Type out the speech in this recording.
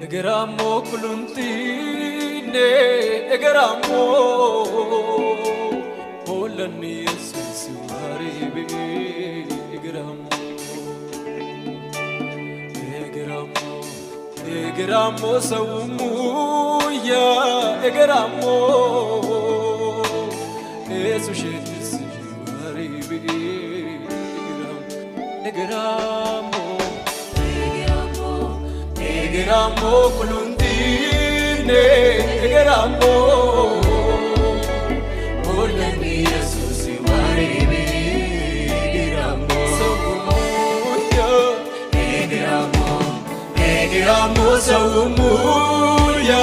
Egeramo kuluntine egeramo Polani Jesus haribe egeramo Egeramo sawmuya egeramo Jesus haribe egeramo Egeramo kuluntine egeramo Polani Jesus haribe egeramo sawmuya egeramo Egeramo sawmuya